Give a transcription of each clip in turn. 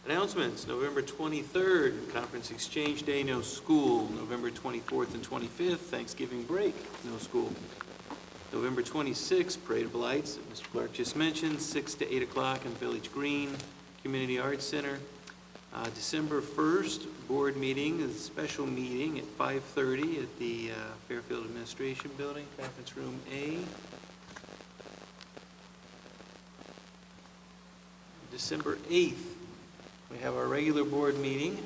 Announcements, November 23rd, Conference Exchange Day, no school. November 24th and 25th, Thanksgiving break, no school. November 26th, Parade of Lights, that Mr. Clark just mentioned, 6 to 8 o'clock in Village Green Community Arts Center. December 1st, board meeting, a special meeting at 5:30 at the Fairfield Administration Building, Conference Room A. December 8th, we have our regular board meeting,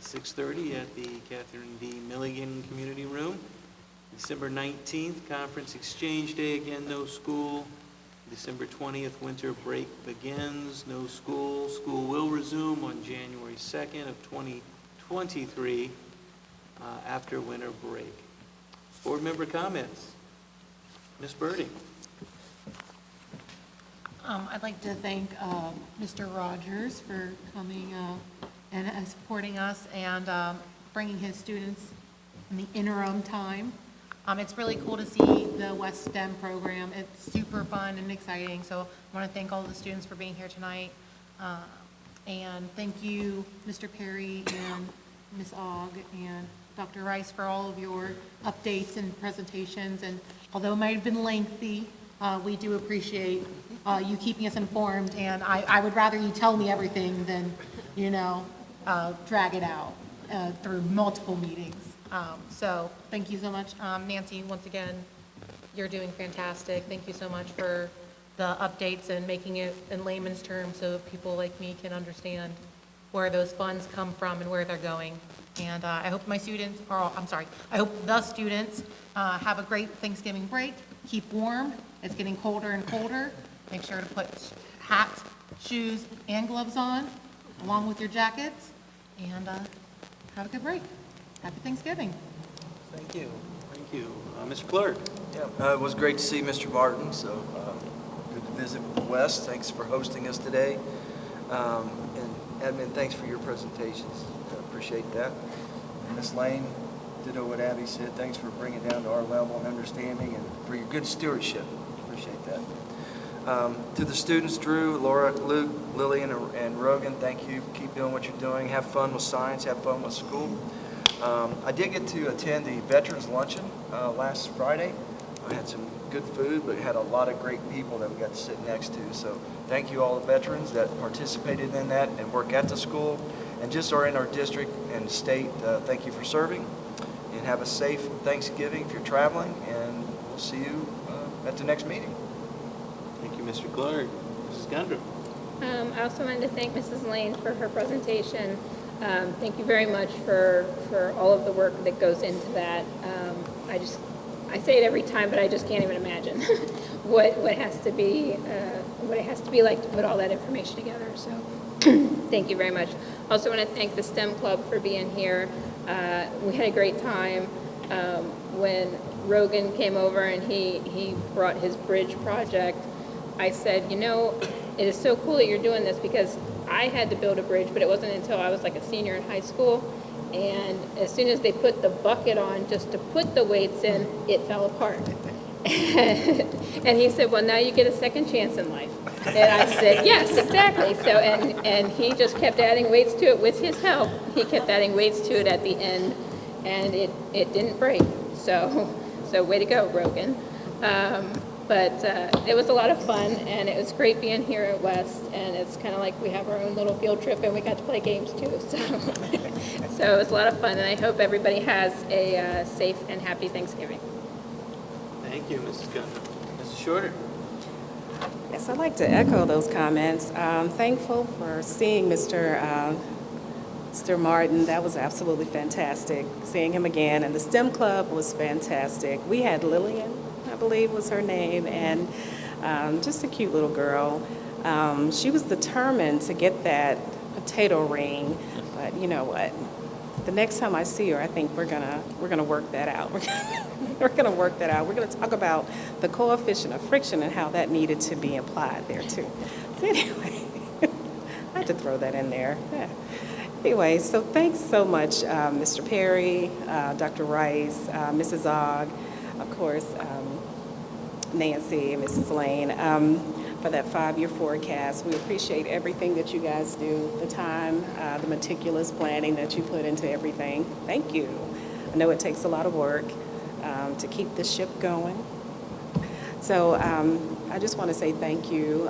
6:30 at the Catherine D. Milligan Community Room. December 19th, Conference Exchange Day, again, no school. December 20th, winter break begins, no school. School will resume on January 2nd of 2023 after winter break. Board member comments. Ms. Birding. I'd like to thank Mr. Rogers for coming and supporting us and bringing his students in the interim time. It's really cool to see the West STEM program. It's super fun and exciting, so I want to thank all the students for being here tonight. And thank you, Mr. Perry and Ms. Ogg and Dr. Rice for all of your updates and presentations. And although it might have been lengthy, we do appreciate you keeping us informed, and I would rather you tell me everything than, drag it out through multiple meetings. So thank you so much. Nancy, once again, you're doing fantastic. Thank you so much for the updates and making it in layman's terms so people like me can understand where those funds come from and where they're going. And I hope my students, I hope the students have a great Thanksgiving break. Keep warm. It's getting colder and colder. Make sure to put hats, shoes, and gloves on, along with your jackets. And have a good break. Happy Thanksgiving. Thank you. Thank you. Mr. Clark. Yeah, it was great to see Mr. Martin, so good to visit with the West. Thanks for hosting us today. And Edmund, thanks for your presentations. I appreciate that. And Ms. Lane, ditto what Abby said. Thanks for bringing it down to our level and understanding and for your good stewardship. Appreciate that. To the students, Drew, Laura, Luke, Lillian, and Rogan, thank you. Keep doing what you're doing. Have fun with science. Have fun with school. I did get to attend the Veterans Luncheon last Friday. I had some good food, but had a lot of great people that we got to sit next to. So thank you all the veterans that participated in that and work at the school and just are in our district and state. Thank you for serving, and have a safe Thanksgiving if you're traveling, and we'll see you at the next meeting. Thank you, Mr. Clark. Mrs. Gundrum. I also wanted to thank Mrs. Lane for her presentation. Thank you very much for all of the work that goes into that. I say it every time, but I just can't even imagine what it has to be like to put all that information together. So thank you very much. Also want to thank the STEM Club for being here. We had a great time when Rogan came over and he brought his bridge project. I said, it is so cool that you're doing this, because I had to build a bridge, but it wasn't until I was like a senior in high school. And as soon as they put the bucket on just to put the weights in, it fell apart. And he said, well, now you get a second chance in life. And I said, yes, exactly. So, and he just kept adding weights to it with his help. He kept adding weights to it at the end, and it didn't break. So way to go, Rogan. But it was a lot of fun, and it was great being here at West, and it's kind of like we have our own little field trip, and we got to play games too. So it was a lot of fun, and I hope everybody has a safe and happy Thanksgiving. Thank you, Mrs. Gundrum. Mrs. Shorter. Yes, I'd like to echo those comments. Thankful for seeing Mr. Martin. That was absolutely fantastic, seeing him again. And the STEM Club was fantastic. We had Lillian, I believe was her name, and just a cute little girl. She was determined to get that potato ring, but you know what? The next time I see her, I think we're gonna work that out. We're gonna work that out. We're gonna talk about the coefficient of friction and how that needed to be applied there too. So anyway, I had to throw that in there. Yeah. Anyway, so thanks so much, Mr. Perry, Dr. Rice, Mrs. Ogg, of course, Nancy, Mrs. Lane. for that 5-year forecast. We appreciate everything that you guys do, the time, the meticulous planning that you put into everything. Thank you. I know it takes a lot of work to keep the ship going. So I just want to say thank you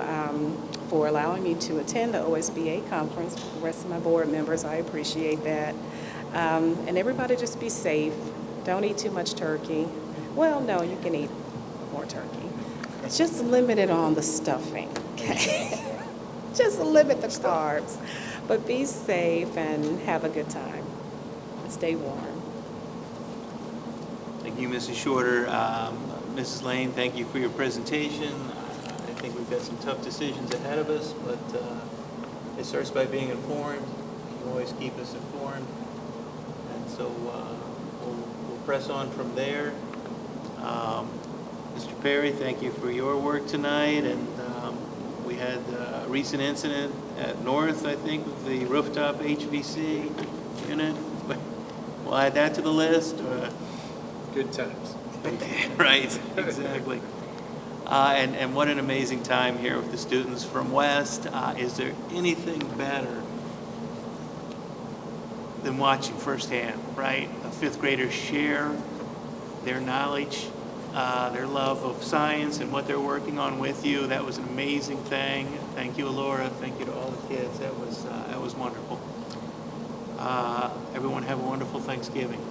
for allowing me to attend the OSBA conference. The rest of my board members, I appreciate that. And everybody just be safe. Don't eat too much turkey. Well, no, you can eat more turkey. Just limit it on the stuffing, okay? Just limit the carbs. But be safe and have a good time. Stay warm. Thank you, Mrs. Shorter. Mrs. Lane, thank you for your presentation. I think we've got some tough decisions ahead of us, but it starts by being informed. You always keep us informed. And so we'll press on from there. Mr. Perry, thank you for your work tonight. And we had a recent incident at North, I think, with the rooftop HVC unit. We'll add that to the list. Good times. Right, exactly. And what an amazing time here with the students from West. Is there anything better than watching firsthand, right? The fifth graders share their knowledge, their love of science and what they're working on with you. That was an amazing thing. Thank you, Laura. Thank you to all the kids. That was wonderful. Everyone have a wonderful Thanksgiving.